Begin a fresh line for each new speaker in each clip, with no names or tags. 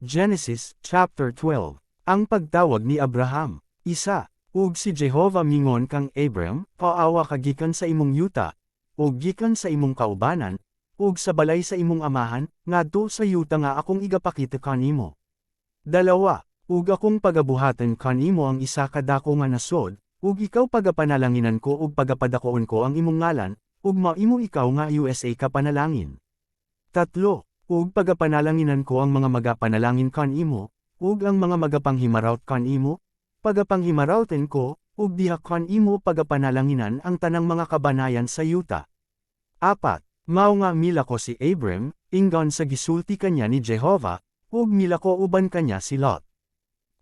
Genesis, chapter 12. Ang pagtawag ni Abraham. Isa, ug si Jehovah mingon kang Abram, paawa ka gikan sa imong yuta, ug gikan sa imong kaubanan, ug sa balay sa imong amahan, ngadto sa yuta nga akong igapakita kanimo. Dalawa, ug akong pagabuhaten kanimo ang isa ka dako nga nasod, ug ikaw pagapanalanginan ko ug pagapadakoon ko ang imong ngalan, ug maimo ikaw nga USA ka panalangin. Tatlo, ug pagapanalanginan ko ang mga magapanalangin kanimo, ug ang mga magapanghimarawt kanimo, pagapanghimarawten ko, ug diha kanimo pagapanalanginan ang tanang mga kabanayan sa yuta. Apat, mao nga milako si Abram, inggan sa gisulti kanya ni Jehovah, ug milako uban kanya si Lot.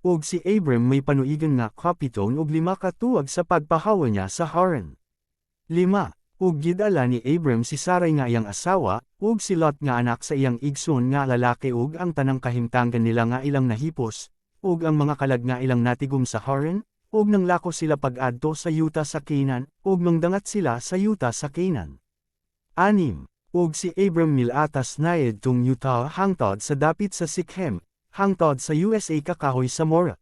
Ug si Abram may panuigan nga kapiton ug 5 ka tuig sa pagpahawa niya sa Haran. 5. Ug gidala ni Abram si Sarai nga iyang asawa, ug si Lot nga anak sa iyang igsoon nga lalaki ug ang tanang kahimtangan nila nga ilang nahipos, ug ang mga kalag nga ilang natigom sa Haran, ug nanglako sila pag-adto sa yuta sa Canaan, ug mangdangat sila sa yuta sa Canaan. 6. Ug si Abram milatas naed tung yuta hangtod sa dapit sa Sikhem, hangtod sa USA kakahoy sa Mora.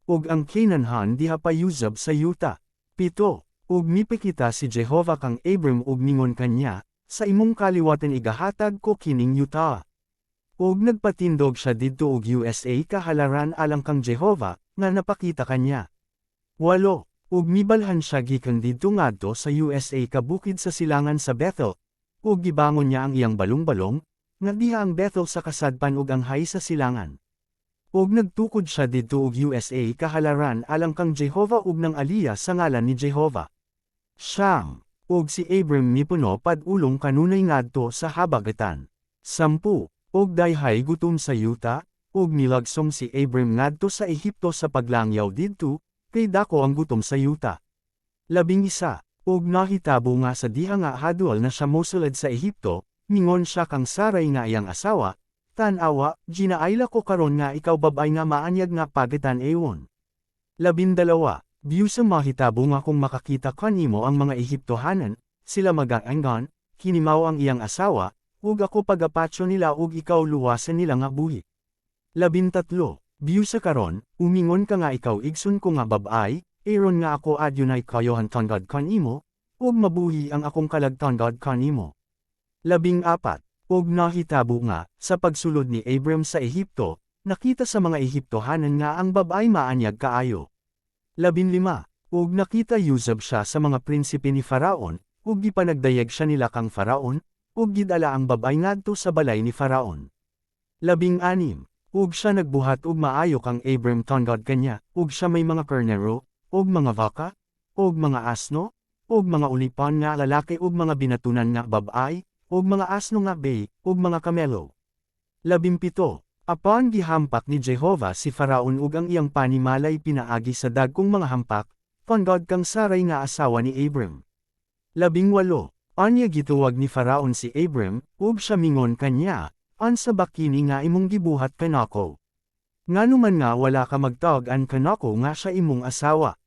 Ug ang Canaanhan diha pa yuzab sa yuta. 7. Ug mipikita si Jehovah kang Abram ug mingon kanya, sa imong kaliwatan igahatag ko kining yuta. Ug nagpatindog siya didto og USA kahalaran alang kang Jehovah, nga napakita kanya. 8. Ug mibalhan siya gikan didto ngadto sa USA kabukid sa silangan sa Bethel, ug gibangon niya ang iyang balong-balong, nga diha ang Bethel sa kasadpan ug ang hay sa silangan. Ug nagtukod siya didto og USA kahalaran alang kang Jehovah ug nang aliya sa ngalan ni Jehovah. Siyam, ug si Abram mipuno padulong kanunay ngadto sa habagatan. 10, ug dayhay gutom sa yuta, ug milagsong si Abram ngadto sa Ehipto sa paglangyaw didto, kay dako ang gutom sa yuta. 11, ug nahitabo nga sa diha nga hadwal na siya mosulad sa Ehipto, mingon siya kang Sarai nga iyang asawa, tanawa, ginaayla ko karon nga ikaw babay nga maanyag nga pagitan ewon. 12, biusa mahitabo nga kung makakita kanimo ang mga Ehiptohanan, sila magaanggan, kinimaw ang iyang asawa, ug ako pagapatso nila ug ikaw luwasan nila nga buhi. 13, biusa karon, umingon ka nga ikaw igsun ko nga babay, aron nga ako adyunay kayohan tanggad kanimo, ug mabuhi ang akong kalagtanggad kanimo. 14, ug nahitabo nga, sa pagsulod ni Abram sa Ehipto, nakita sa mga Ehiptohanan nga ang babay maanyag kaayo. 15, ug nakita yuzab siya sa mga prinsipe ni Faraon, ug gipanagdayeg siya nila kang Faraon, ug gidala ang babay ngadto sa balay ni Faraon. 16, ug siya nagbuhat ug maayo kang Abram tanggad kanya, ug siya may mga karnero, ug mga baka, ug mga asno, ug mga ulipan nga lalaki ug mga binatunan nga babay, ug mga asno nga bay, ug mga kamelo. 17, apan gihampak ni Jehovah si Faraon ug ang iyang panimalay pinaagi sa dagkong mga hampak, tanggad kang Sarai nga asawa ni Abram. 18, anya gituwag ni Faraon si Abram, ug siya mingon kanya, ansa ba kini nga imong gibuhat kanako? Nganuman nga wala ka magtawag-an kanako nga siya imong asawa.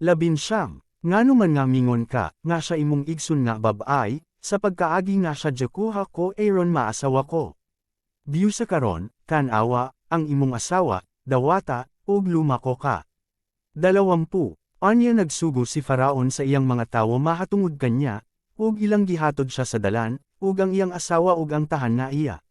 19, nganuman nga mingon ka, nga siya imong igsun nga babay, sa pagkaagi nga siya jakuha ko aron maasawa ko. Biusa karon, tanawa, ang imong asawa, dawata, ug lumako ka. 20, anya nagsugo si Faraon sa iyang mga tawo mahatungod kanya, ug ilang gihatod siya sa dalan, ug ang iyang asawa ug ang tahan na iya.